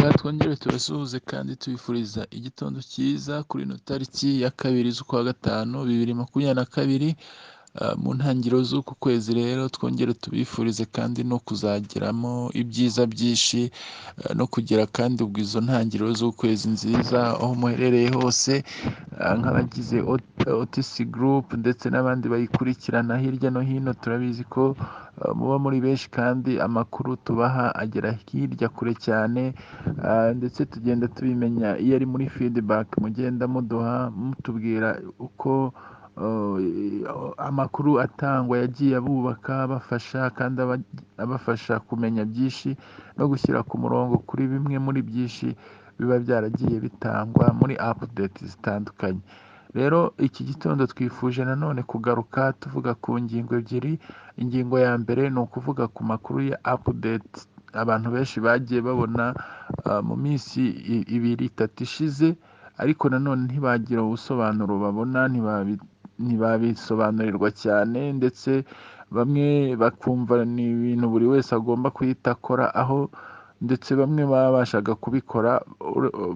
Reka twongere tubasuhuze kandi tubifuriza igitondo cyiza kuri ino tariki ya 2/5/2022, mu ntangiriro z'uku kwezi rero twongere tubifurize kandi no kuzageramo ibyiza byinshi, no kugira kandi ubwo izo ntangiriro z'ukwezi nziza aho muherereye hose, nk'abagize OTC Group ndetse n'abandi bayikurikirana hirya no hino. Turabizi ko muba muri benshi kandi amakuru tubaha agera hirya kure cyane, ndetse tugenda tubimenya iyo ari muri feedback mugenda muduha mutubwira uko amakuru atangwa yagiye abubaka abafasha kandi abafasha kumenya byinshi no gushyira ku murongo kuri bimwe muri byinshi biba byaragiye bitangwa muri update zitandukanye. Rero iki gitondo twifuje nanone kugaruka tuvuga ku ngingo ebyiri. Ingingo ya mbere ni ukuvuga ku makuru ya update abantu benshi bagiye babona mu minsi 2-3 ishize, ariko nanone ntibagira ubusobanuro babona, ntibabisobanurirwa cyane, ndetse bamwe bakumva ni ibintu buri wese agomba guhita akora, aho ndetse bamwe babashaga kubikora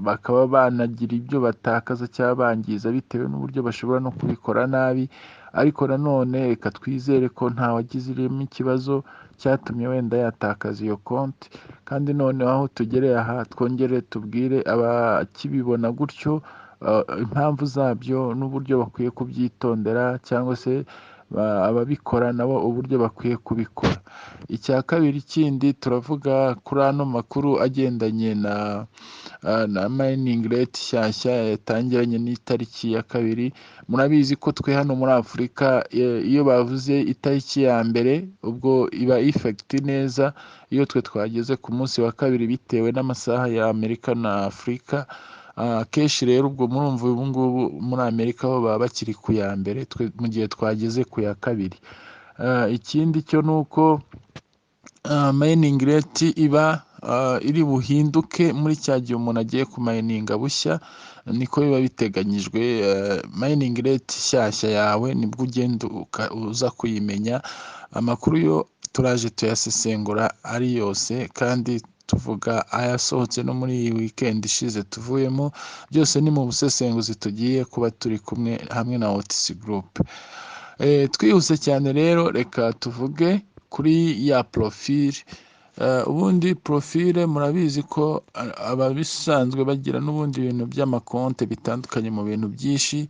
bakaba banagira ibyo batakaza cyangwa bangiza bitewe n'uburyo bashobora no kubikora nabi. Ariko nanone reka twizere ko nta wagiziremo ikibazo cyatumye wenda yatakaza iyo konti, kandi noneho aho tugereye aha twongere tubwire abakibibona gutyo impamvu zabyo n'uburyo bakwiye kubyitondera, cyangwa se ababikora nabo uburyo bakwiye kubikora. Icya kabiri kindi turavuga kuri ano makuru agendanye na mining rate nshyashya yatangiranye n'itariki ya 2. Murabizi ko twe hano muri Afurika iyo bavuze itariki ya mbere ubwo iba effect neza iyo twe twageze ku munsi wa 2 bitewe n'amasaha ya Amerika na Afurika. Kenshi rero ubwo murumva ubu ngubu muri Amerika ho baba bakiri ku ya mbere, twe mu gihe twageze ku ya 2. Ikindi cyo ni uko mining rate iba iri buhinduke muri cya gihe umuntu agiye kumayininga bushya, niko biba biteganyijwe. Mining rate nshyashya yawe nibwo ugenda uza kuyimenya. Amakuru yo turaje tuyasesengura ari yose, kandi tuvuga ayasohotse no muri iyi weekend ishize tuvuyemo, byose ni mu busesenguzi tugiye kuba turi kumwe hamwe na OTC Group. Twihuse cyane rero reka tuvuge kuri ya profile. Ubundi profile murabizi ko ababisanzwe bagira n'ubundi bintu by'amakonte bitandukanye mu bintu byinshi.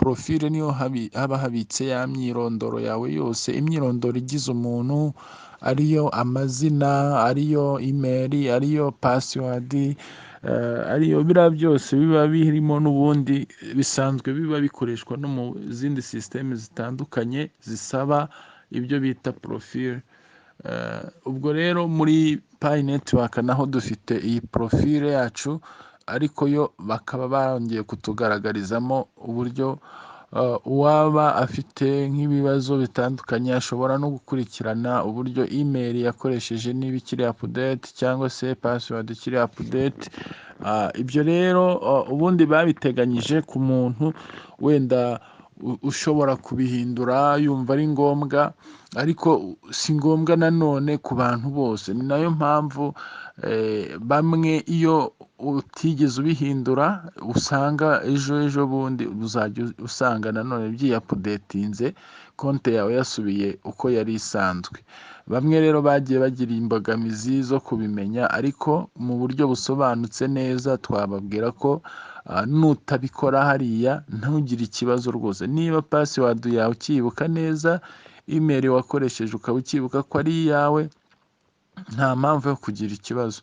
Profile niyo haba habitse ya myirondoro yawe yose, imyirondoro igize umuntu, ariyo amazina, ariyo email, ariyo password, ariyo biriya byose biba birimo n'ubundi bisanzwe biba bikoreshwa no mu zindi system zitandukanye zisaba ibyo bita profile. Ubwo rero muri Pi Network naho dufite iyi profile yacu, ariko yo bakaba barongeye kutugaragarizamo uburyo uwaba afite nk'ibibazo bitandukanye ashobora no gukurikirana uburyo email yakoresheje niba ikiri update cyangwa se password ikiri update. Ibyo rero ubundi babiteganyije ku muntu wenda ushobora kubihindura yumva ari ngombwa, ariko si ngombwa nanone ku bantu bose. Ni nayo mpamvu bamwe iyo utigeze ubihindura usanga ejo bundi uzajya usanga nanone byiyapudetinze, konti yawe yasubiye uko yari isanzwe. Bamwe rero bagiye bagira imbogamizi zo kubimenya, ariko mu buryo busobanutse neza twababwira ko nutabikora hariya ntugire ikibazo rwose. Niba password yawe ukibuka neza, email wakoresheje ukaba ukibuka ko ari iyawe, nta mpamvu yo kugira ikibazo.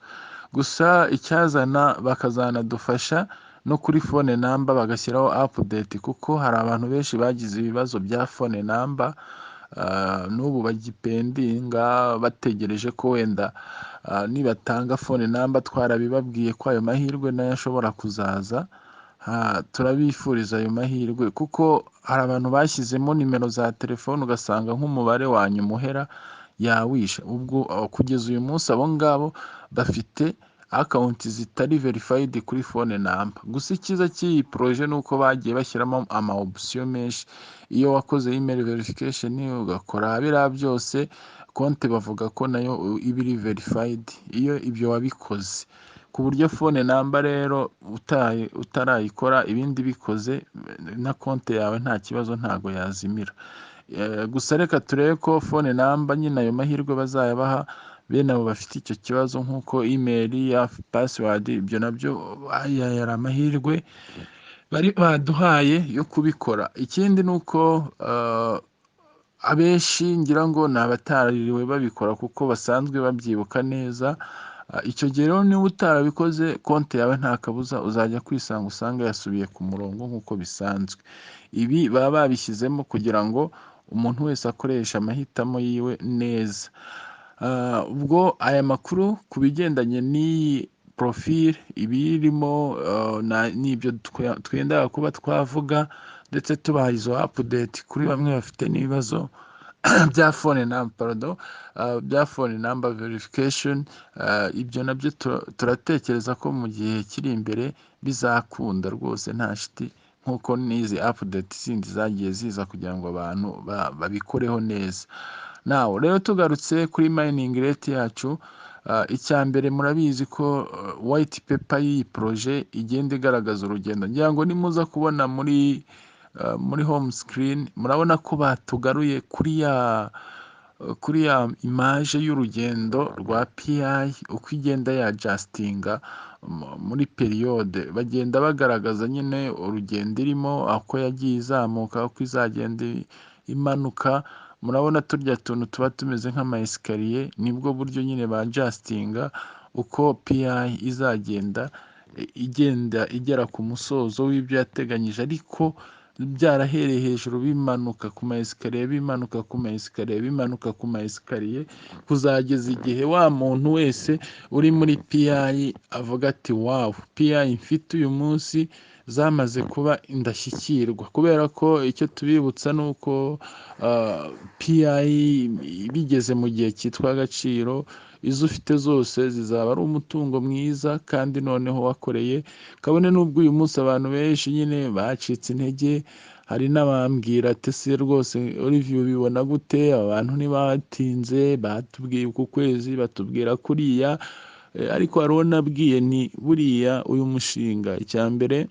Gusa icyazana bakazanadufasha no kuri phone number bagashyiraho update, kuko hari abantu benshi bagize ibibazo bya phone number, n'ubu bagipendinga bategereje ko wenda nibatanga phone number. Twarabibabwiye ko ayo mahirwe nayo ashobora kuzaza. Turabifuriza ayo mahirwe, kuko hari abantu bashyizemo nimero za telefone ugasanga nk'umubare wanyu umuhera yawisha. Ubwo kugeza uyu munsi abo ngabo bafite account zitari verified kuri phone number. Gusa icyiza cy'iyi projet ni uko bagiye bashyiramo ama option menshi. Iyo wakoze email verification ugakora biriya byose, konti bavuga ko nayo iba iri verified iyo ibyo wabikoze. ku buryo phone number rero utarayikora ibindi bikoze na konti yawe nta kibazo ntago yazimira. Gusa reka turebe ko phone number nyine ayo mahirwe bazayabaha bene abo bafite icyo kibazo, nk'uko email ya password, ibyo nabyo yari amahirwe bari baduhaye yo kubikora. Ikindi ni uko abenshi ngira ngo ni abataririwe babikora kuko basanzwe babyibuka neza. Icyo gihe rero niba utarabikoze konti yawe nta kabuza uzajya kwisanga usanga yasubiye ku murongo nk'uko bisanzwe. Ibi baba babishyizemo kugira ngo umuntu wese akoresha amahitamo yiwe neza. Ubwo aya makuru ku bigendanye n'iyi profile ibirimo n'ibyo twendaga kuba twavuga, ndetse tubaha izo update kuri bamwe bafite n'ibibazo bya phone number, pardon, bya phone number verification. Ibyo nabyo turatekereza ko mu gihe kiri imbere bizakunda rwose nta shiti, nk'uko n'izi update zindi zagiye ziza kugira ngo abantu babikoreho neza. Nawe rero tugarutse kuri mining rate yacu, icya mbere murabizi ko white paper y'iyi projet igenda igaragaza urugendo. Ngira ngo nimuza kubona muri home screen murabona ko batugaruye kuri ya image y'urugendo rwa PI uko igenda ya adjustinga muri periode. Bagenda bagaragaza nyine urugendo irimo, uko yagiye izamuka, uko izagenda imanuka. Murabona turya tuntu tuba tumeze nk'ama escalier, nibwo buryo nyine ba adjustinga uko PI izagenda igera ku musozo w'ibyo yateganyije, ariko byarahereye hejuru bimanuka ku ma escalier, bimanuka ku ma escalier, bimanuka ku ma escalier, kuzageza igihe wa muntu wese uri muri PI avuga ati wow, PI mfite uyu munsi zamaze kuba indashyikirwa. Kubera ko icyo tubibutsa ni uko PI bigeze mu gihe cyitwa agaciro, izo ufite zose zizaba ari umutungo mwiza kandi noneho wakoreye. Kabone n'ubwo uyu munsi abantu benshi nyine bacitse intege, hari n'abambwira ati se rwose Olivier ubibona gute, abantu ntibatinze, batubwiye uku kwezi, batubwira kuriya, ariko hariho nabwiye ni buriya uyu mushinga icya mbere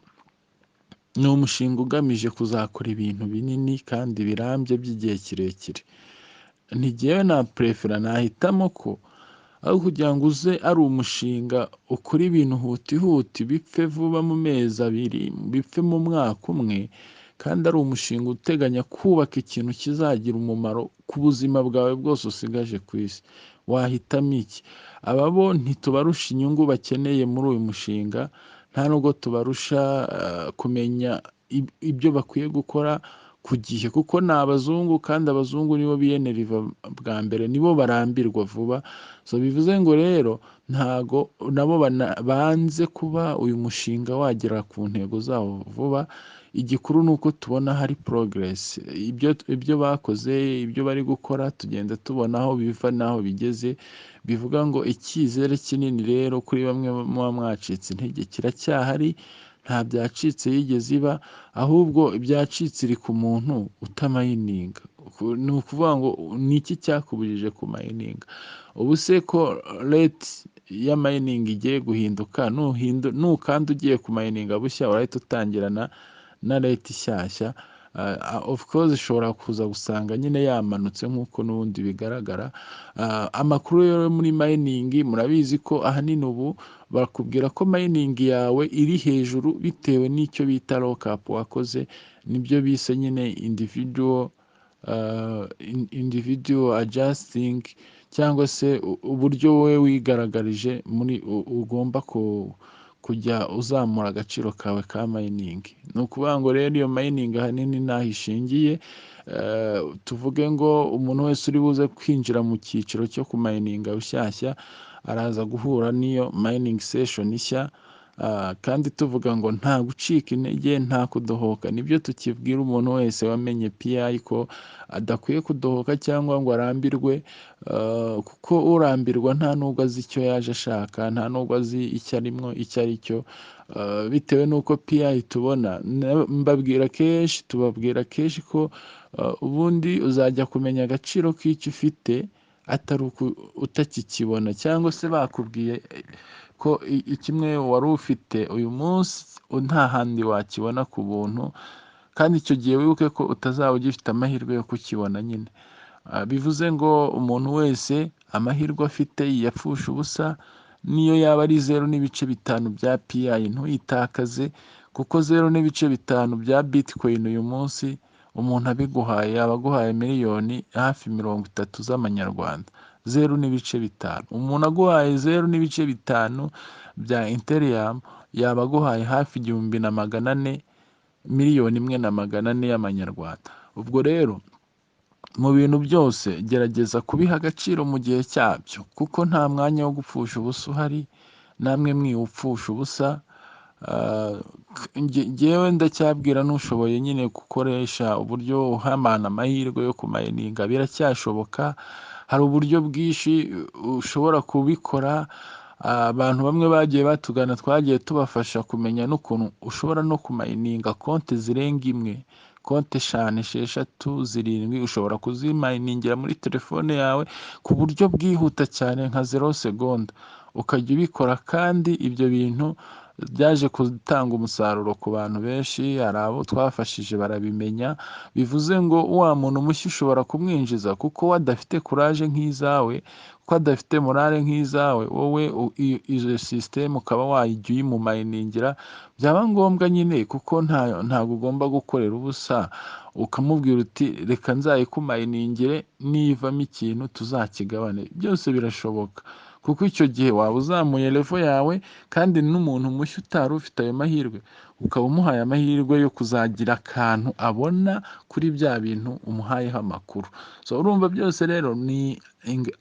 ni umushinga ugamije kuzakora ibintu binini kandi birambye by'igihe kirekire. Ntigewe na prefera nahitamo ko aho kugira ngo uze ari umushinga ukora ibintu huti bipfe vuba mu mezi abiri, bipfe mu mwaka umwe, kandi ari umushinga uteganya kubaka ikintu kizagira umumaro ku buzima bwawe bwose usigaje ku isi, wahitamo iki? Aba bo ntitubarusha inyungu bakeneye muri uyu mushinga, nta nubwo tubarusha kumenya ibyo bakwiye gukora ku gihe, kuko ni abazungu kandi abazungu nibo biyeneriva bwa mbere, nibo barambirwa vuba. So bivuze ngo rero ntago nabo banze kuba uyu mushinga wagera ku ntego zawo vuba. Igikuru ni uko tubona hari progress, ibyo bakoze, ibyo bari gukora tugenda tubona aho biva n'aho bigeze. Bivuga ngo icyizere kinini rero kuri bamwe muba mwacitse intege kiracyahari, nta byacitse yigeze iba, ahubwo ibyacitse iri ku muntu utamayininga. Ni ukuvuga ngo ni iki cyakubujije ku mayininga? Ubu se ko rate ya mining igiye guhinduka, nukanda ugiye ku mayininga bushya urahita utangirana na rate ishyashya. Of course ishobora kuza gusanga nyine yamanutse nk'uko n'ubundi bigaragara. Amakuru yo muri mining murabizi ko ahanini ubu bakubwira ko mining yawe iri hejuru bitewe n'icyo bita lockup wakoze, nibyo bise nyine individual adjusting, cyangwa se uburyo wowe wigaragarije muri ugomba kujya uzamura agaciro kawe ka mining. Ni ukuvuga ngo rero iyo mining ahanini naho ishingiye. Tuvuge ngo umuntu wese uri buze kwinjira mu cyiciro cyo ku mining bushyashya araza guhura n'iyo mining session nshya, kandi tuvuga ngo nta gucika intege, nta kudohoka. Nibyo tukibwira umuntu wese wamenye PI ko adakwiye kudohoka cyangwa ngo arambirwe, kuko urambirwa nta nubwo azi icyo yaje ashaka, nta nubwo azi icyo arimo icyo ari cyo, bitewe n'uko PI tubona. Tubabwira kenshi ko ubundi uzajya kumenya agaciro k'icyo ufite atari utakikibona, cyangwa se bakubwiye ko kimwe wari ufite uyu munsi nta handi wakibona ku buntu, kandi icyo gihe wibuke ko utazaba ugifite amahirwe yo kukibona nyine. Bivuze ngo umuntu wese amahirwe afite yapfusha ubusa, niyo yaba ari 0.5 bya PI ntuyitakaze, kuko 0.5 bya Bitcoin uyu munsi umuntu abiguhaye yaba aguhaye miliyoni hafi 30 z'amanyarwanda. 0.5 umuntu aguhaye 0.5 bya Ethereum yaba aguhaye hafi 1,400,000, 1,400,000 y'amanyarwanda. Ubwo rero mu bintu byose gerageza kubiha agaciro mu gihe cyabyo, kuko nta mwanya wo gupfusha ubusa uhari, namwe mwiwupfusha ubusa. Njyewe ndacyabwira n'ushoboye nyine gukoresha uburyo uhamana amahirwe yo kumayininga, biracyashoboka. Hari uburyo bwinshi ushobora kubikora. Abantu bamwe bagiye batugana twagiye tubafasha kumenya n'ukuntu ushobora no kumayininga konti zirenga imwe, konti 5, 6, 7 ushobora kuzimayiningira muri telefone yawe ku buryo bwihuta cyane nka 0 segonda, ukajya ubikora. kandi ibyo bintu byaje gutanga umusaruro ku bantu benshi, hari abo twafashije barabimenya. Bivuze ngo wa muntu mushya ushobora kumwinjiza, kuko we adafite kuraje nk'izawe, ko adafite morale nk'izawe, wowe izo sisiteme ukaba wajya uyimumayiningira. Byaba ngombwa nyine, kuko ntabwo ugomba gukorera ubusa, ukamubwira uti reka nzayikumayiningire, nivamo ikintu tuzakigabane. Byose birashoboka, kuko icyo gihe waba uzamuye levo yawe, kandi n'umuntu mushya utari ufite ayo mahirwe ukaba umuhaye amahirwe yo kuzagira akantu abona kuri bya bintu umuhayeho amakuru. So urumva byose rero ni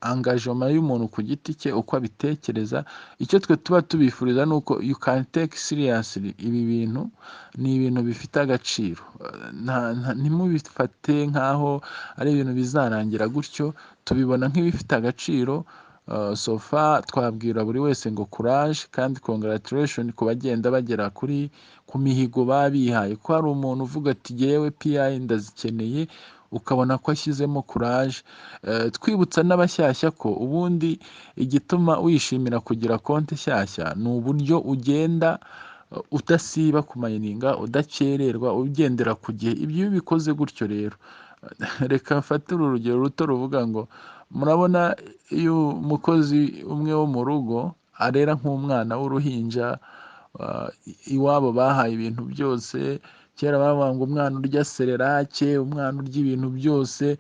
engagement y'umuntu ku giti cye uko abitekereza. Icyo twe tuba tubifuriza ni uko you can take seriously ibi bintu. Ni ibintu bifite agaciro, ntimubifate nk'aho ari ibintu bizarangira gutyo, tubibona nk'ibifite agaciro. So far twabwira buri wese ngo courage, kandi congratulation ku bagenda bagera ku mihigo baba bihaye. Ko hari umuntu uvuga ati jyewe PI ndazikeneye, ukabona ko ashyizemo courage. Twibutsa n'abashyashya ko ubundi igituma wishimira kugira konti nshyashya ni uburyo ugenda udasiba kumayininga, udakererwa, ugendera ku gihe. Ibyo iyo ubikoze gutyo rero, reka mfate urugero ruto ruvuga ngo, murabona iyo umukozi umwe wo mu rugo arera nk'umwana w'uruhinja, iwabo bahaye ibintu byose. Kera bavuga ngo umwana urya sererake, umwana urya ibintu byose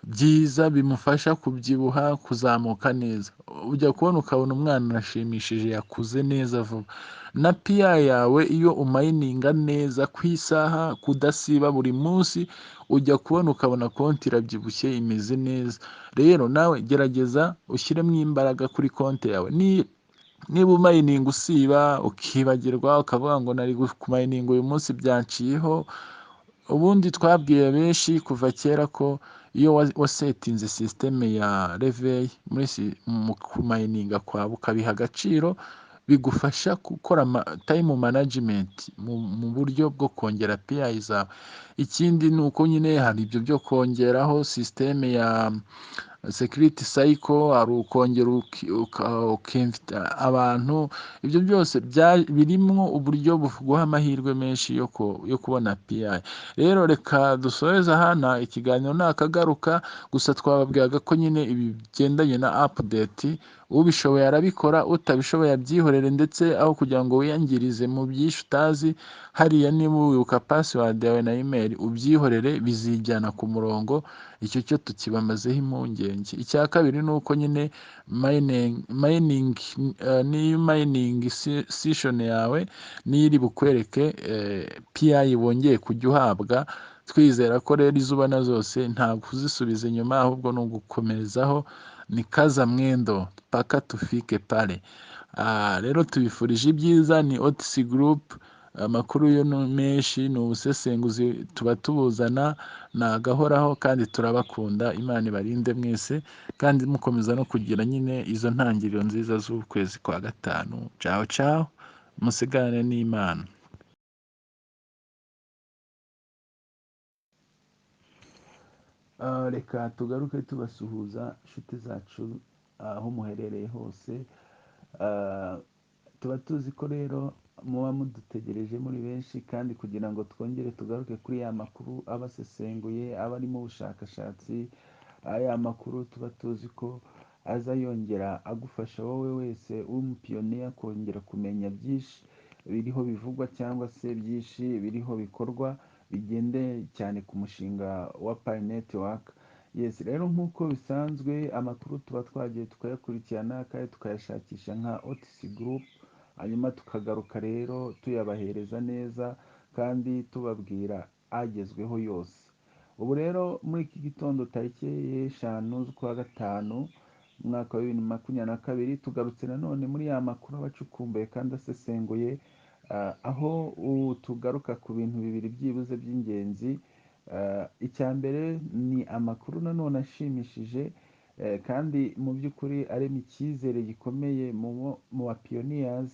byiza bimufasha kubyibuha, kuzamuka neza. Ujya kubona ukabona umwana arashimishije, yakuze neza vuba. Na PI yawe iyo umayininga neza ku isaha, kudasiba buri munsi, ujya kubona ukabona konti irabyibushye, imeze neza. Rero nawe gerageza ushyiremo imbaraga kuri konti yawe. Niba umayininga usiba ukibagirwa, ukavuga ngo nari kumayininga uyu munsi byanciyeho. Ubundi twabwiye benshi kuva kera ko iyo wasetinze sisiteme ya reveyi mu kumayininga kwawe ukabiha agaciro, bigufasha gukora time management mu buryo bwo kongera PI zawe. Ikindi ni uko nyine hari ibyo byo kongeraho sisiteme ya security cycle, hari ukongera ukimvita abantu. Ibyo byose birimo uburyo buguha amahirwe menshi yo kubona PI. Rero reka dusoreze hano ikiganiro nakagaruka. Gusa twababwiraga ko nyine ibi bigendanye na update, ubishoboye arabikora, utabishoboye abyihorere. Ndetse aho kugira ngo wiyangirize mu byinshi utazi, hariya niba wibuka password yawe na email ubyihorere, bizijyana ku murongo. Icyo cyo tukibamazeho impungenge. Icya kabiri ni uko nyine mining session yawe niyo iri bukwereke PI wongeye kujya uhabwa. Twizera ko rero izo ubona zose ntabwo uzisubiza inyuma, ahubwo ni ugukomerezaho. Ni kaza mwendo paka tufike pale. Rero tubifurije ibyiza. Ni OTC Group. Amakuru yo menshi ni ubusesenguzi tuba tubuzana, ni agahoraho, kandi turabakunda. Imana ibarinde mwese, kandi mukomeza no kugira nyine izo ntangiriro nziza z'ukwezi kwa gatanu. Ciao ciao, musigane n'Imana. Reka tugaruke tubasuhuza inshuti zacu aho muherereye hose. tuba tuzi ko rero muba mudutegereje muri benshi, kandi kugira ngo twongere tugaruke kuri ya makuru aba asesenguye, aba arimo ubushakashatsi, aya makuru tuba tuzi ko aza yongera agufasha wowe wese w'umupiyoniya kongera kumenya byinshi biriho bivugwa cyangwa se byinshi biriho bikorwa bigendeye cyane ku mushinga wa Pi Network. Yes, rero nk'uko bisanzwe amakuru tuba twagiye tukayakurikirana kandi tukayashakisha nka OTC Group, hanyuma tukagaruka rero tuyabahereza neza kandi tubabwira agezweho yose. Ubu rero muri iki gitondo tariki y'eshanu z'ukwa gatanu umwaka wa 2022 tugarutse nanone muri ya makuru abacukumbuye kandi asesenguye, aho tugaruka ku bintu bibiri byibuze by'ingenzi. Icya mbere ni amakuru nanone ashimishije kandi mu by'ukuri arema icyizere gikomeye mu ba pioneers,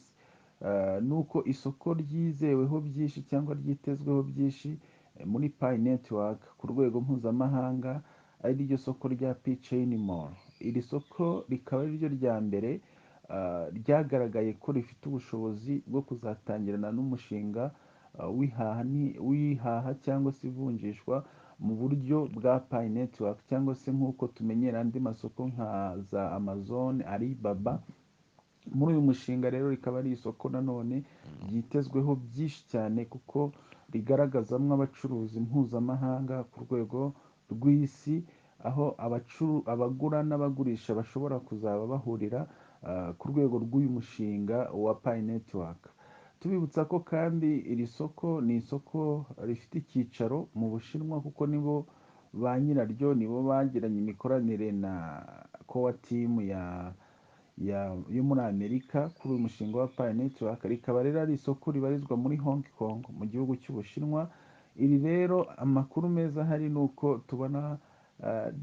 nuko isoko ryizeweho byinshi cyangwa ryitezweho byinshi muri Pi Network ku rwego mpuzamahanga, ari ryo soko rya P-Chain Mall. Iri soko rikaba ari ryo rya mbere ryagaragaye ko rifite ubushobozi bwo kuzatangirana n'umushinga wihaha cyangwa se ivunjishwa mu buryo bwa Pi Network, cyangwa se nk'uko tumenyera andi masoko nka za Amazon, Alibaba. Muri uyu mushinga rero rikaba ari isoko nanone ryitezweho byinshi cyane, kuko rigaragazamo abacuruzi mpuzamahanga ku rwego rw'isi, aho abagura n'abagurisha bashobora kuzaba bahurira ku rwego rw'uyu mushinga wa Pi Network. Tubibutsa ko kandi iri soko ni isoko rifite icyicaro mu Bushinwa, kuko nibo ba nyiraryo, nibo bagiranye imikoranire na core team yo muri Amerika kuri uyu mushinga wa Pi Network. Rikaba rero ari isoko ribarizwa muri Hong Kong mu gihugu cy'Ubushinwa. Iri rero amakuru meza ahari ni uko tubona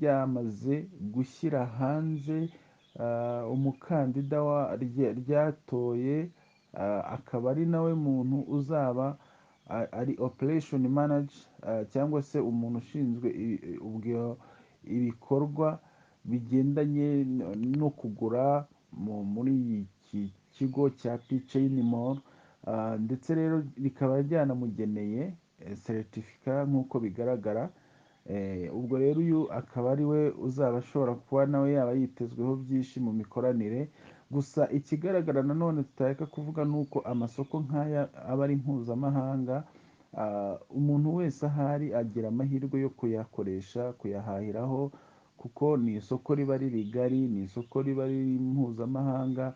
ryamaze gushyira hanze umukandida ryatoye, akaba ari nawe muntu uzaba ari operation manager, cyangwa se umuntu ushinzwe ibikorwa bigendanye no kugura muri iki kigo cya P-Chain Mall, ndetse rero rikaba ryanamugeneye certificate nk'uko bigaragara. Ubwo rero uyu akaba ari we uzaba ashobora kuba nawe yaba yitezweho byinshi mu mikoranire. Gusa ikigaragara nanone tutareka kuvuga ni uko amasoko nk'aya aba ari mpuzamahanga, umuntu wese ahari agira amahirwe yo kuyakoresha, kuyahahiraho, kuko ni isoko riba riri rigari, ni isoko riba riri mpuzamahanga,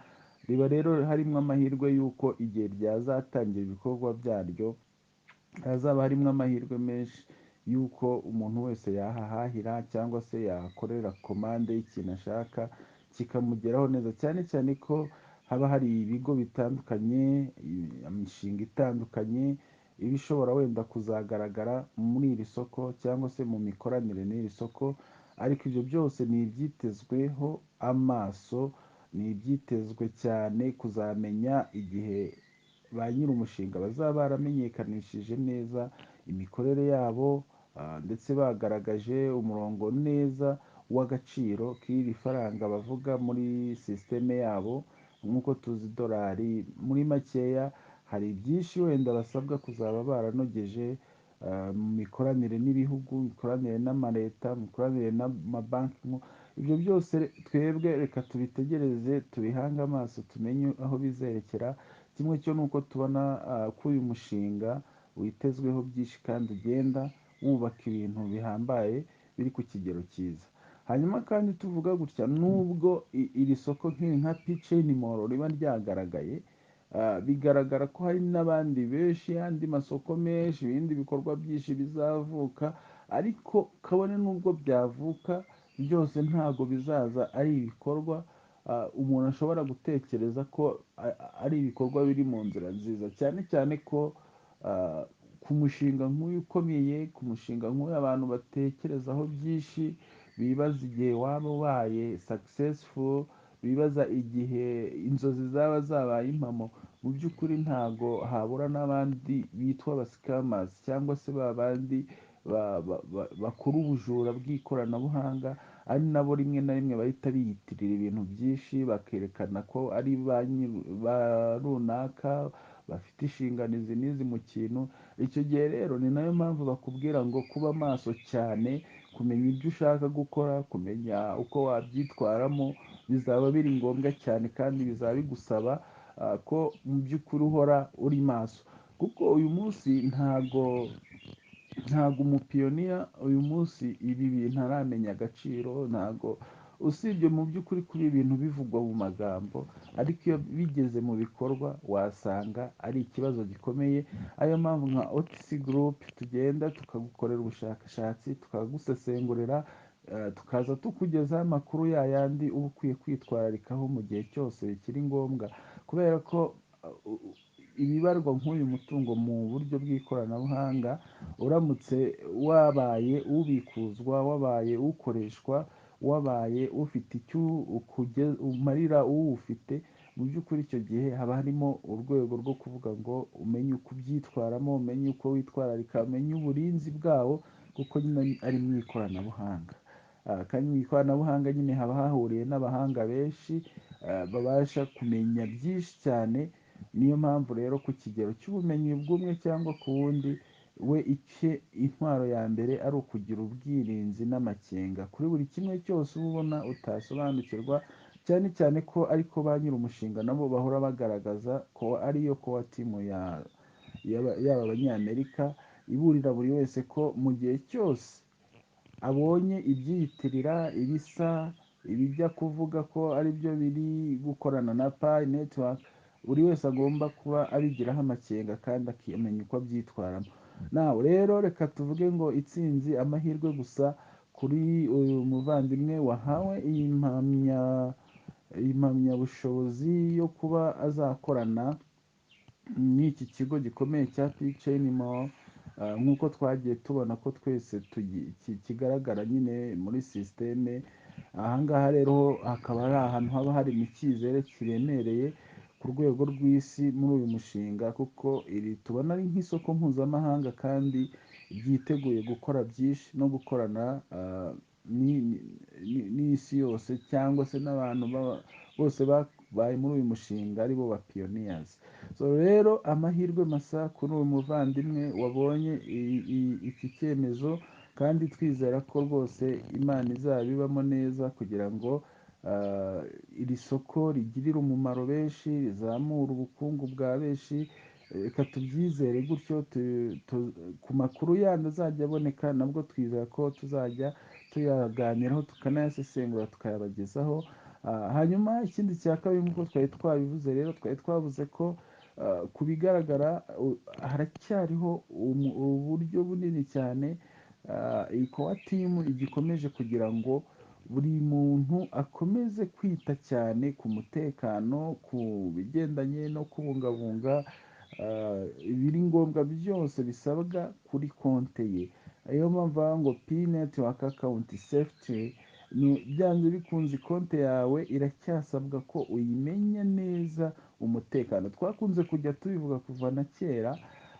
riba rero harimo amahirwe y'uko igihe ryazatangira ibikorwa byaryo hazaba harimo amahirwe menshi y'uko umuntu wese yahahahira cyangwa se yakorera komande y'ikintu ashaka kikamugeraho neza, cyane cyane ko haba hari ibigo bitandukanye, imishinga itandukanye iba ishobora wenda kuzagaragara muri iri soko cyangwa se mu mikoranire n'iri soko. Ariko ibyo byose ni ibyitezweho amaso, ni ibyitezwe cyane kuzamenya igihe ba nyir'umushinga bazaba baramenyekanishije neza imikorere yabo, ndetse bagaragaje umurongo neza w'agaciro k'iri faranga bavuga muri sisiteme yabo. Nk'uko tuzi idolari muri makeya, hari byinshi wenda basabwa kuzaba baranogeje mu mikoranire n'ibihugu, mikoranire n'amaleta, mikoranire n'amabanki. Ibyo byose twebwe reka tubitegereze, tubihange amaso, tumenye aho bizerekera. Kimwe cyo ni uko tubona ko uyu mushinga witezweho byinshi kandi ugenda wubaka ibintu bihambaye biri ku kigero cyiza. Hanyuma kandi tuvuga gutya, nubwo iri soko nk'iri nka P-Chain Mall riba ryagaragaye, bigaragara ko hari n'abandi benshi, andi masoko menshi, ibindi bikorwa byinshi bizavuka, ariko kabone n'ubwo byavuka byose ntabwo bizaza ari ibikorwa umuntu ashobora gutekereza ko ari ibikorwa biri mu nzira nziza, cyane cyane ko ku mushinga nk'uyu ukomeye, ku mushinga nk'uyu abantu batekerezaho byinshi, bibaza igihe waba ubaye successful, bibaza igihe inzozi zaba zabaye impamo. Mu by'ukuri ntabwo habura n'abandi bitwa aba scammers, cyangwa se ba bandi bakora ubujura bw'ikoranabuhanga, ari nabo rimwe na rimwe bahita biyitirira ibintu byinshi bakerekana ko ari ba runaka bafite inshingano izi n'izi mu kintu. Icyo gihe rero ni nayo mpamvu bakubwira ngo kuba maso cyane, kumenya ibyo ushaka gukora, kumenya uko wabyitwaramo, bizaba biri ngombwa cyane kandi bizaba bigusaba ko mu by'ukuri uhora uri maso, kuko uyu munsi ntago umupiyoniya uyu munsi ibi bintu aramenya agaciro. Ntago, usibye mu by'ukuri kuba ibintu bivugwa mu magambo, ariko iyo bigeze mu bikorwa wasanga ari ikibazo gikomeye. Ariyo mpamvu nka OTC Group tugenda tukagukorera ubushakashatsi, tukagusesengurira, tukaza tukugezaho amakuru yayandi uba ukwiye kwitwararikaho mu gihe cyose bikiri ngombwa, kubera ko ibibarwa nk'uyu mutungo mu buryo bw'ikoranabuhanga, uramutse wabaye ubikuzwa, wabaye ukoreshwa, wabaye ufite icyo umarira uwufite, mu by'ukuri icyo gihe haba harimo urwego rwo kuvuga ngo umenye uko ubyitwaramo, umenye uko witwararika, umenye uburinzi bwawo, kuko nyine ari mu ikoranabuhanga. Kandi mu ikoranabuhanga nyine haba hahuriye n'abahanga benshi babasha kumenya byinshi cyane. Niyo mpamvu rero ku kigero cy'ubumenyi bw'umwe cyangwa ku wundi, we icye intwaro ya mbere ari ukugira ubwirinzi n'amakenga kuri buri kimwe cyose uba ubona utasobanukirwa, cyane cyane ko ariko ba nyir'umushinga nabo bahora bagaragaza ko ariyo kowa timu y'aba banyamerika, iburira buri wese ko mu gihe cyose abonye ibyiyitirira, ibisa, ibijya kuvuga ko ari byo biri gukorana na payi netiwaka, buri wese agomba kuba abigiraho amakenga kandi akamenya uko abyitwaramo. Nawe rero reka tuvuge ngo itsinzi, amahirwe gusa kuri uyu muvandimwe wahawe iyi impamyabushobozi yo kuba azakorana n'iki kigo gikomeye cya P-Chain Mall. Nk'uko twagiye tubona ko twese kigaragara nyine muri sisiteme. Ahangaha rero hakaba ari ahantu haba hari icyizere kiremereye ku rwego rw'isi muri uyu mushinga, kuko iri tubona ari nk'isoko mpuzamahanga kandi ryiteguye gukora byinshi no gukorana n'isi yose, cyangwa se n'abantu bose babaye muri uyu mushinga aribo ba pioneers. So rero amahirwe masa kuri uyu muvandimwe wabonye iki cyemezo, kandi twizera ko rwose Imana izabibamo neza kugira ngo iri soko rigirire umumaro benshi, rizamura ubukungu bwa benshi. Reka tubyizere gutyo. Ku makuru yandi azajya aboneka nabwo twizera ko tuzajya tuyaganiraho, tukanayasesengura, tukayabagezaho. Hanyuma ikindi cya kabiri, nk'uko twari twabivuze rero, twari twavuze ko ku bigaragara haracyariho uburyo bunini cyane iyi kowa timu igikomeje kugira ngo buri muntu akomeze kwita cyane ku mutekano, ku bigendanye no kubungabunga ibiri ngombwa byose bisabwa kuri konti ye. Ariyo mpamvu bavuga ngo P network account safety, byanze bikunze konti yawe iracyasabwa ko uyimenya neza umutekano. Twakunze kujya tubivuga kuva na kera,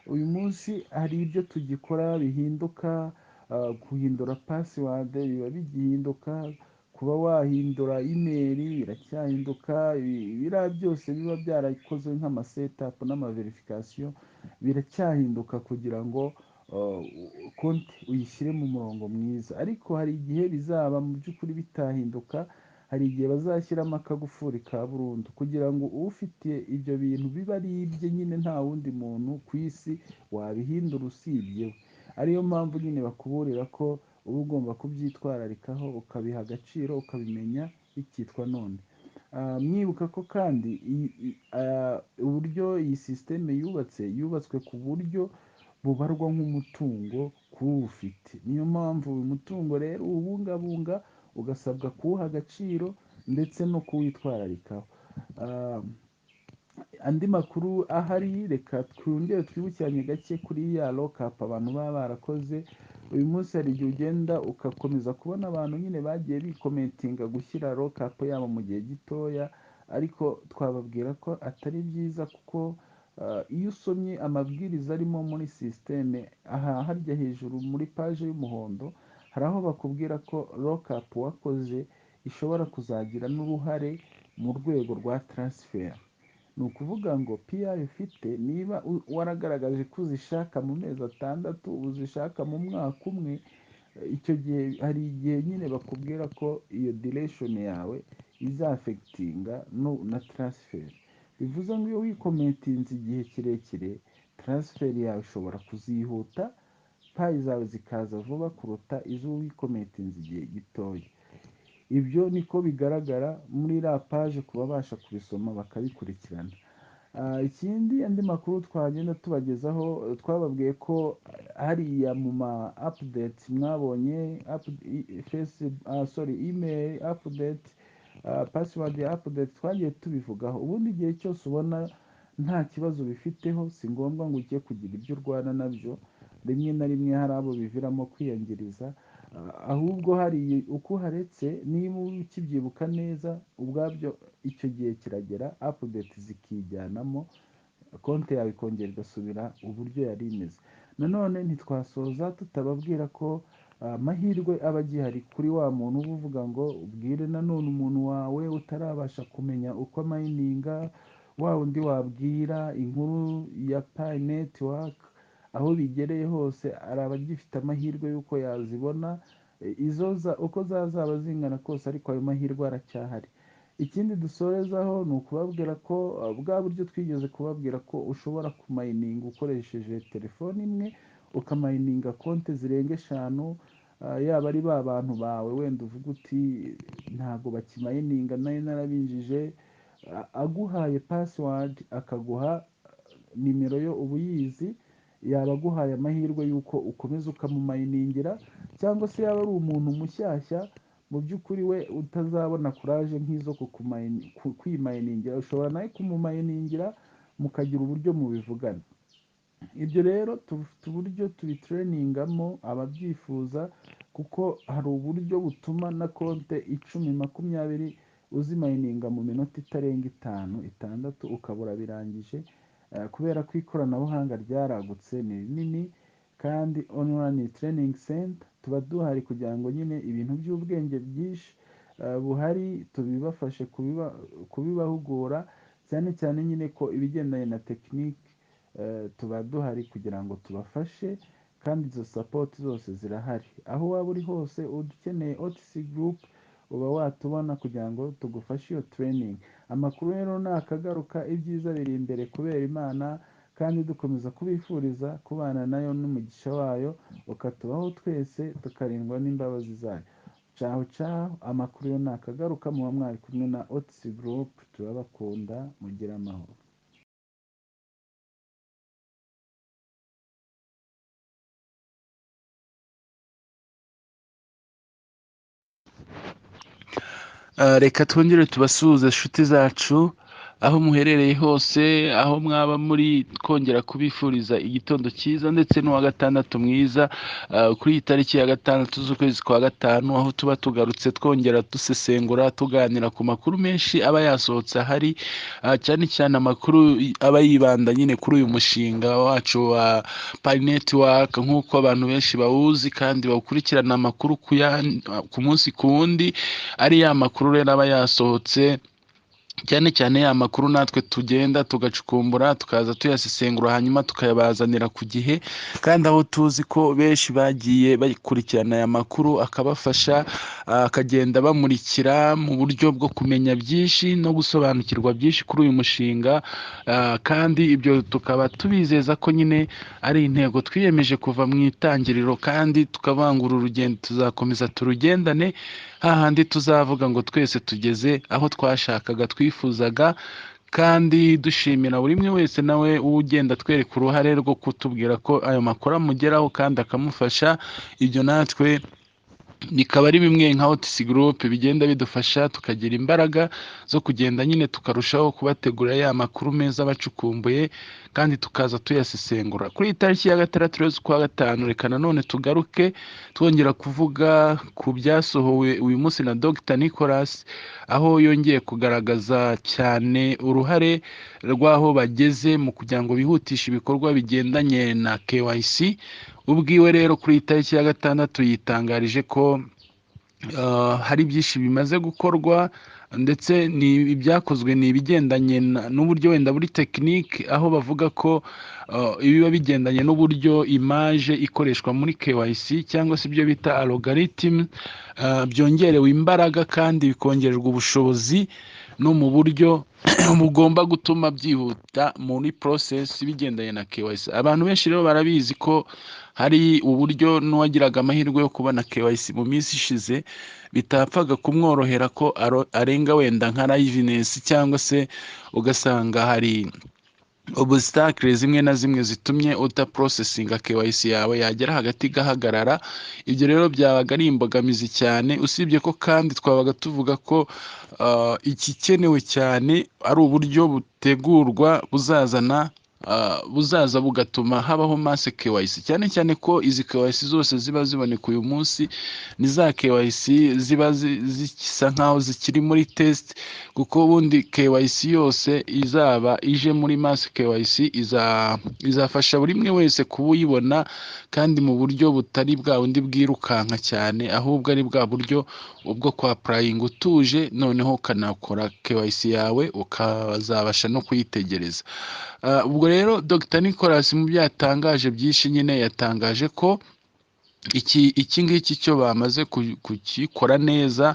uyu munsi hari ibyo tugikora bihinduka, guhindura password biba bigihinduka, kuba wahindura imeri biracyahinduka, biriya byose biba byarakozwe nk'amasetapu n'amaverifikasiyo biracyahinduka kugira ngo konti uyishyire mu murongo mwiza. Ariko hari igihe bizaba mu by'ukuri bitahinduka, hari igihe bazashyiramo akagufuri ka burundu kugira ngo ufite ibyo bintu biba ari ibye nyine, nta wundi muntu ku isi wabihindura usibye we. Ariyo mpamvu nyine bakuburira ko uba ugomba kubyitwararikaho, ukabiha agaciro, ukabimenya bikitwa none. Mwibuka ko kandi uburyo iyi sisiteme yubatswe ku buryo bubarwa nk'umutungo kuwufite. Niyo mpamvu uyu mutungo rero uwubungabunga, ugasabwa kuwuha agaciro ndetse no kuwitwararikaho. Andi makuru ahari, reka twongere twibukiranye gake kuri ya lokapu abantu baba barakoze. Uyu munsi hari igihe ugenda ugakomeza kubona abantu nyine bagiye bikomentinga gushyira lokapu yabo mu gihe gitoya, ariko twababwira ko atari byiza, kuko iyo usomye amabwiriza arimo muri sisiteme, aha harya hejuru muri paje y'umuhondo hari aho bakubwira ko lockup wakoze ishobora kuzagira n'uruhare mu rwego rwa transfer. Ni ukuvuga ngo PR ufite niba waragaragaje ko uzishaka mu mezi atandatu, uzishaka mu mwaka umwe, icyo gihe hari igihe nyine bakubwira ko iyo duration yawe izafegitinga na transfer. Bivuze ngo iyo wikomentinze igihe kirekire, transfer yawe ishobora kuzihuta, payi zawe zikaza vuba kuruta izo wikomentinze igihe gitoya. Ibyo niko bigaragara muri iriya paje ku babasha kubisoma bakabikurikirana. Ikindi, andi makuru twagenda tubagezaho, twababwiye ko hariya mu ma updates mwabonye email update, password update twagiye tubivugaho. Ubundi igihe cyose ubona nta kibazo bifiteho, si ngombwa ngo ujye kugira ibyo urwana nabyo. Rimwe na rimwe hari abo biviramo kwiyangiriza, ahubwo hari uko uharetse, niba ukibyibuka neza ubwabyo, icyo gihe kiragera update zikijyanamo, konti yawe ikongera igasubira uburyo yari imeze. Nanone ntitwasoza tutababwira ko amahirwe aba agihari kuri wa muntu uba uvuga ngo ubwire nanone umuntu wawe utarabasha kumenya uko amayininga, wa undi wabwira inkuru ya Pi Network, aho bigereye hose araba agifite amahirwe y'uko yazibona, uko zazaba zingana kose, ariko ayo mahirwe aracyahari. Ikindi dusorezaho ni ukubabwira ko bwa buryo twigeze kubabwira ko ushobora kumayininga ukoresheje telefone imwe, ukamayininga konti zirenga 5, yaba ari ba bantu bawe wenda uvuga uti ntabwo bakimayininga, nayo narabinjije, aguhaye password akaguha nimero yo uba uyizi, yaba aguhaye amahirwe y'uko ukomeza ukamumayiningira. Cyangwa se yaba ari umuntu mushyashya, mu by'ukuri we utazabona kuraje nk'izo kwimayiningira, ushobora nawe kumumayiningira mukagira uburyo mubivugana. Ibyo rero dufite uburyo tubitreningamo ababyifuza, kuko hari uburyo butuma na konte 10, 20 uzimayininga mu minota itarenga 5, 6 ukabura birangije, kubera ko ikoranabuhanga ryaragutse, ni rinini, kandi online training center tuba duhari kugira ngo nyine ibintu by'ubwenge byinshi buhari tubibafashe kubibahugura, cyane cyane nyine ko ibigendanye na tekinike tuba duhari kugira ngo tubafashe, kandi izo support zose zirahari. Aho waba uri hose ukeneye OTC Group uba watubona kugira ngo tugufashe iyo training. Amakuru rero nakagaruka, ibyiza biri imbere kubera Imana, kandi dukomeza kubifuriza kubana nayo n'umugisha wayo, ukatubaho twese tukarindwa n'imbabazi zayo. Ciao ciao. Amakuru yo nakagaruka, muba mwari kumwe na OTC Group, turabakunda, mugire amahoro. Reka twongere tubasuhuze inshuti zacu aho muherereye hose, aho mwaba muri, kongera kubifuriza igitondo cyiza ndetse n'uwa gatandatu mwiza, kuri iyi tariki ya 6 z'ukwezi kwa 5, aho tuba tugarutse twongera dusesengura tuganira ku makuru menshi aba yasohotse ahari, cyane cyane amakuru aba yibanda nyine kuri uyu mushinga wacu wa Pi Network, nk'uko abantu benshi bawuzi kandi bawukurikirana amakuru ku munsi ku wundi, ari ya makuru rero aba yasohotse, cyane cyane ya makuru natwe tugenda tugacukumbura tukaza tuyasesengura, hanyuma tukayabazanira ku gihe, kandi aho tuzi ko benshi bagiye bakurikirana aya makuru akabafasha, akagenda bamurikira mu buryo bwo kumenya byinshi no gusobanukirwa byinshi kuri uyu mushinga, kandi ibyo tukaba tubizeza ko nyine ari intego twiyemeje kuva mu itangiriro, kandi tukabangura urugendo tuzakomeza turugendane, hahandi tuzavuga ngo twese tugeze aho twashakaga twifuzaga, kandi dushimira buri umwe wese nawe ugenda twereka uruhare rwo kutubwira ko ayo makuru amugeraho kandi akamufasha. Ibyo natwe bikaba ari bimwe nka OTC Group bigenda bidufasha tukagira imbaraga zo kugenda nyine tukarushaho kubategura ya makuru meza bacukumbuye, kandi tukaza tuyasesengura. Kuri tariki ya 6 z'ukwa 5, reka nanone tugaruke twongera kuvuga ku byasohowe uyu munsi na Dr Nicholas, aho yongeye kugaragaza cyane uruhare rw'aho bageze mu kugira ngo bihutishe ibikorwa bigendanye na KYC. ubwiwe rero kuri iyi tariki ya gatandatu yitangarije ko hari byinshi bimaze gukorwa ndetse ibyakozwe ni ibigendanye n'uburyo wenda buri tekinike, aho bavuga ko ibiba bigendanye n'uburyo imaje ikoreshwa muri KYC cyangwa se ibyo bita algorithm byongerewe imbaraga kandi bikongererwa ubushobozi no mu buryo bugomba gutuma byihuta muri process bigendanye na KYC. Abantu benshi rero barabizi ko hari uburyo n'uwagiraga amahirwe yo kubona KYC mu minsi ishize bitapfaga kumworohera ko arenga wenda nka liveness, cyangwa se ugasanga hari obstacle zimwe na zimwe zitumye uta processing KYC yawe yagera hagati gahagarara. Ibyo rero byabaga ari imbogamizi cyane, usibye ko kandi twabaga tuvuga ko ikikenewe cyane ari uburyo butegurwa buzaza bugatuma habaho mass KYC, cyane cyane ko izi KYC zose ziba ziboneka uyu munsi ni za KYC ziba zisa nkaho zikiri muri test, kuko ubundi KYC yose izaba ije muri mass KYC izafasha buri umwe wese kubuyibona, kandi mu buryo butari bwa bundi bwirukanka cyane, ahubwo ari bwa buryo ubwo kwa applying utuje, noneho ukanakora KYC yawe ukazabasha no kuyitegereza. Ubwo rero Dr Nicolas mu byatangaje byinshi nyine yatangaje ko iki ngiki cyo bamaze kukikora neza,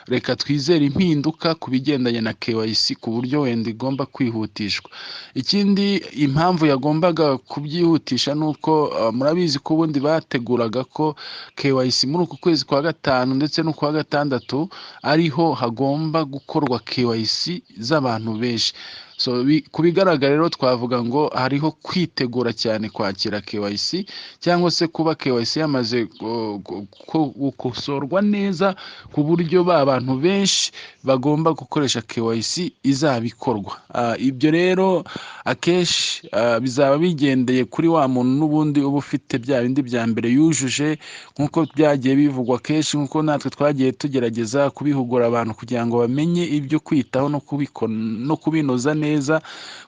reka twizere impinduka ku bigendanye na KYC ku buryo wenda igomba kwihutishwa. Ikindi impamvu yagombaga kubyihutisha nuko murabizi ko ubundi bateguraga ko KYC muri uku kwezi kwa gatanu ndetse no kwa gatandatu ariho hagomba gukorwa KYC z'abantu benshi. So kubigaragara rero twavuga ngo hariho kwitegura cyane kwakira KYC, cyangwa se kuba KYC yamaze gukosorwa neza ku buryo abantu benshi bagomba gukoresha KYC izabikorwa. Ibyo rero akenshi bizaba bigendeye kuri wa muntu n'ubundi uba ufite bya bindi bya mbere yujuje, nk'uko byagiye bivugwa kenshi, nk'uko natwe twagiye tugerageza kubihugura abantu kugira ngo bamenye ibyo kwitaho no kubinoza neza,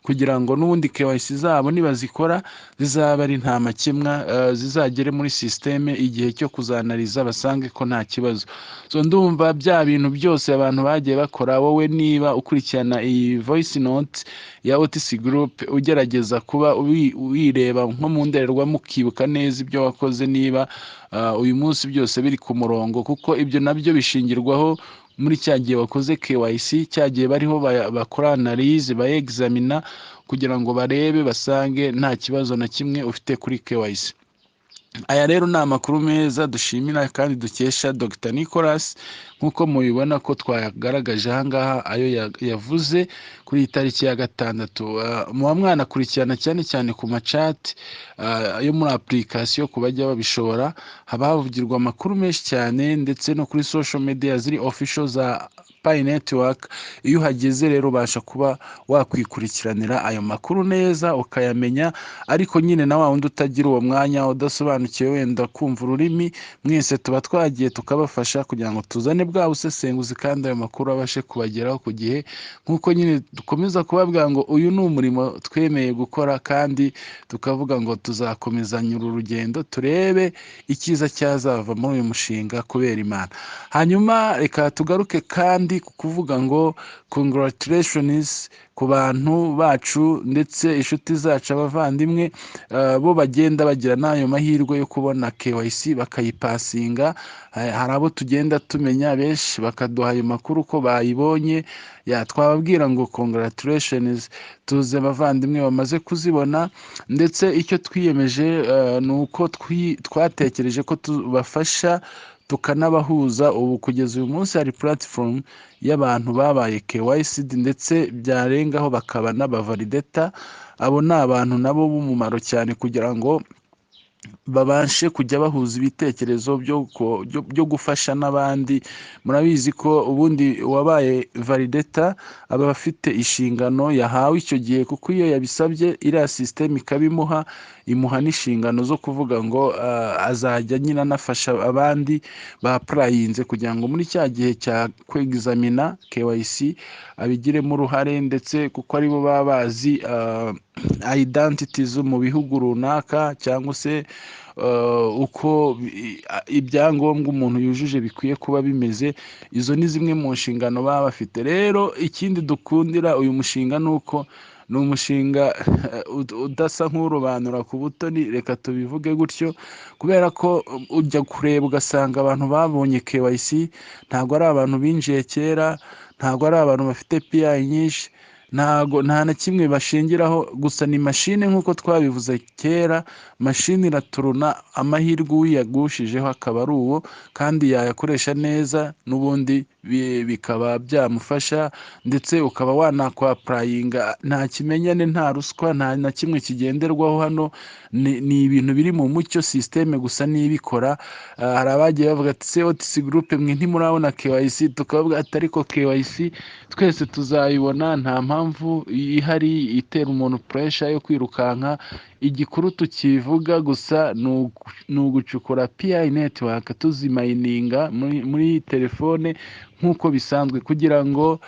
kugira ngo n'ubundi KYC zabo nibazikora zizaba ari nta makemwa, zizagere muri systeme igihe cyo kuzanariza basange ko nta kibazo. So ndumva bya bintu byose abantu bagiye bakora, wowe niba ukurikirana iyi voice note ya OTC Group ugerageza kuba wireba nko mu ndorerwamo ukibuka neza ibyo wakoze, niba uyu munsi byose biri ku murongo, kuko ibyo nabyo bishingirwaho muri cya gihe wakoze KYC, cya gihe bariho bakora analyse examina kugira ngo barebe basange nta kibazo na kimwe ufite kuri KYC. Aya rero ni amakuru meza dushimira kandi dukesha Dr Nicolas, nk'uko mubibona ko twayagaragaje ahangaha ayo yavuze kuri iyi tariki ya gatandatu. Muba mwanakurikirana cyane cyane ku machat yo muri application ku bajya babishobora, haba havugirwa amakuru menshi cyane, ndetse no kuri social media ziri official za Pi Network. Iyo uhageze rero ubasha kuba wakwikurikiranira ayo makuru neza ukayamenya, ariko nyine na wa wundi utagira uwo mwanya udasobanukiwe wenda kumva ururimi, mwese tuba twagiye tukabafasha kugira ngo tuzane bwa busesenguzi kandi ayo makuru abashe kubageraho ku gihe, nk'uko nyine dukomeza kubabwira ngo uyu ni umurimo twemeye gukora, kandi tukavuga ngo tuzakomezanya uru rugendo turebe icyiza cyazava muri uyu mushinga kubera Imana. Hanyuma reka tugaruke kandi kuvuga ngo congratulations ku bantu bacu ndetse inshuti zacu, abavandimwe bo bagenda bagira n'ayo mahirwe yo kubona KYC bakayipasinga. Hari abo tugenda tumenya benshi bakaduha ayo makuru ko bayibonye, twababwira ngo congratulations, tuze abavandimwe bamaze kuzibona. Ndetse icyo twiyemeje ni uko twatekereje ko tubafasha tukanabahuza. Ubu kugeza uyu munsi hari platform y'abantu babaye KYC ndetse byarengaho bakaba n'abavalidata. Abo ni abantu nabo b'umumaro cyane kugira ngo babashe kujya bahuza ibitekerezo byo gufasha n'abandi. Murabizi ko ubundi wabaye validata aba afite inshingano yahawe icyo gihe, kuko iyo yabisabye iriya system ikabimuha, imuha n'inshingano zo kuvuga ngo azajya nyine anafasha abandi baprayinze kugira ngo muri cya gihe cya kwegizamina KYC abigiremo uruhare, ndetse kuko aribo baba bazi identity zo mu bihugu runaka cyangwa se uko ibyangombwa umuntu yujuje bikwiye kuba bimeze. Izo ni zimwe mu nshingano baba bafite. Rero ikindi dukundira uyu mushinga ni uko ni umushinga udasa nk'urobanura ku butoni, reka tubivuge gutyo, kubera ko ujya kureba ugasanga abantu babonye KYC ntabwo ari abantu binjiye kera, ntabwo ari abantu bafite PI nyinshi, nta na kimwe bashingiraho, gusa ni mashine nk'uko twabivuze kera. Mashini iraturuna, amahirwe uyagushijeho akaba ari uwo, kandi yayakoresha neza n'ubundi bikaba byamufasha, ndetse ukaba wanakwapurayinga nta kimenyane, nta ruswa, nta na kimwe kigenderwaho. Hano ni ibintu biri mu mucyo, sisiteme gusa n'ibikora. Hari abagiye bavuga ati se OTC Group mwe ntimurabona KYC, tukavuga ati ariko KYC twese tuzayibona, nta mpamvu ihari itera umuntu puresha yo kwirukanka. Igikuru tukivuga gusa ni ugucukura PI network, tuzimayininga muri telefone nk'uko bisanzwe, kugira ngo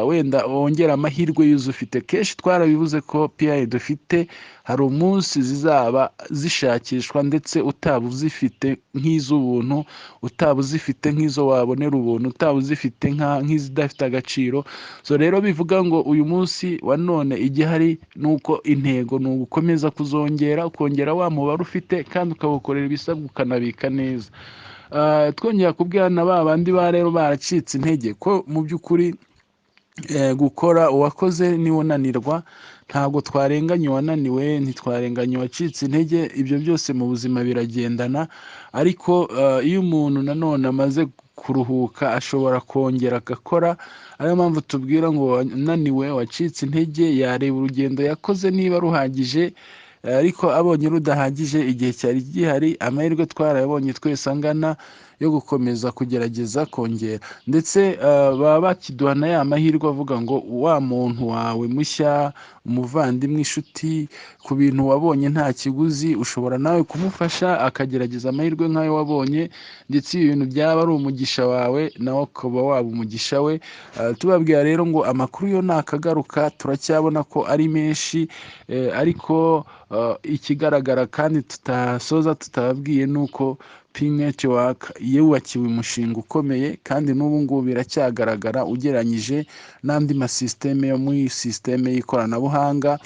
wenda wongere amahirwe y'uzo ufite. Kenshi twarabivuze ko PI dufite hari umunsi zizaba zishakishwa, ndetse utaba uzifite nk'iz'ubuntu, utaba uzifite nk'izo wabonera ubuntu, utaba uzifite nk'izidafite agaciro. So rero bivuga ngo uyu munsi wa none igihari ni uko intego ni ugukomeza ukongera wa mubare ufite, kandi ukawukorera ibisabwa, ukanabika neza. Twongera kubwira na ba bandi rero baracitse intege ko mu by'ukuri gukora uwakoze niwe unanirwa. Ntabwo twarenganya uwananiwe, ntitwarenganya uwacitse intege, ibyo byose mu buzima biragendana. Ariko iyo umuntu nanone amaze kuruhuka ashobora kongera agakora. Ariyo mpamvu tubwira ngo wananiwe, wacitse intege, yareba urugendo yakoze niba ruhagije, ariko abonye rudahagije, igihe cyari gihari, amahirwe twarayabonye twese angana yo gukomeza kugerageza kongera. Ndetse baba bakiduhana ya mahirwe avuga ngo wa muntu wawe mushya, umuvandimwe, inshuti, ku bintu wabonye nta kiguzi, ushobora nawe kumufasha akagerageza amahirwe nk'ayo wabonye, ndetse ibintu byaba ari umugisha wawe, nawe ukaba waba umugisha we. Tubabwira rero ngo amakuru yo nakagaruka, turacyabona ko ari menshi, ariko ikigaragara kandi tutasoza tutababwiye ni uko P Network yubakiwe umushinga ukomeye, kandi n'ubu ngubu biracyagaragara ugereranyije n'andi masisiteme yo muri sisiteme y'ikoranabuhanga,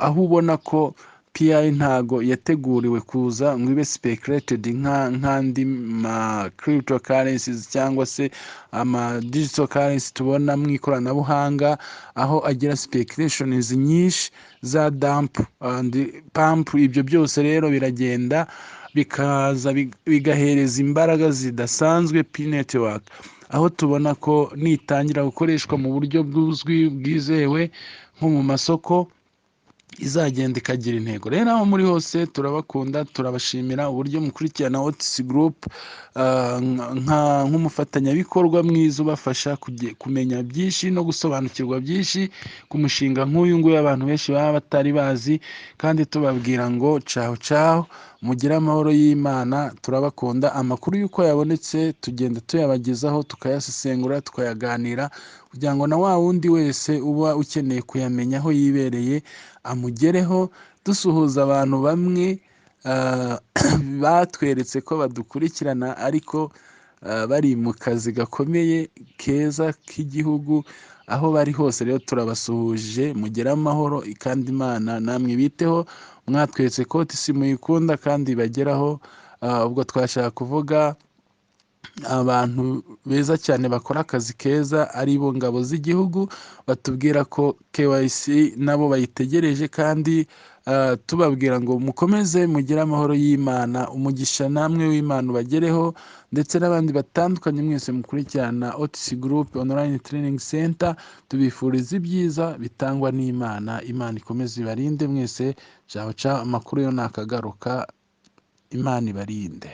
aho ubona ko PI ntago yateguriwe kuza ngo ibe speculated nk'andi ma cryptocurrencies cyangwa se ama digital currency tubona mu ikoranabuhanga, aho agira speculations nyinshi za dump and pump. Ibyo byose rero biragenda bikaza bigahereza imbaraga zidasanzwe P Network, aho tubona ko nitangira gukoreshwa mu buryo bwuzwi bwizewe nko mu masoko, izagenda ikagira intego. Rero aho muri hose turabakunda, turabashimira uburyo mukurikirana OTC Group nk'umufatanyabikorwa mwiza ubafasha kumenya byinshi no gusobanukirwa byinshi ku mushinga nk'uyu nguyu abantu benshi baba batari bazi, kandi tubabwira ngo caho caho, mugire amahoro y'Imana. Turabakunda. Amakuru y'uko yabonetse tugenda tuyabagezaho, tukayasesengura, tukayaganira, kugira ngo na wa wundi wese uba ukeneye kuyamenya aho yibereye amugereho. Dusuhuza abantu bamwe batweretse ko badukurikirana, ariko bari mu kazi gakomeye keza k'igihugu, aho bari hose. Rero turabasuhuje, mugire amahoro, kandi Imana namwe biteho. Mwatweretse ko OTC muyikunda kandi bageraho. Ubwo twashaka kuvuga abantu beza cyane bakora akazi keza, ari bo ngabo z'igihugu, batubwira ko KYC nabo bayitegereje, kandi tubabwira ngo mukomeze mugire amahoro y'Imana, umugisha namwe w'Imana ubagereho, ndetse n'abandi batandukanye mwese mukurikirana OTC Group Online Training Center. Tubifuriza ibyiza bitangwa n'Imana. Imana ikomeze ibarinde mwese. Ciao ciao. Amakuru yo nakagaruka. Imana ibarinde.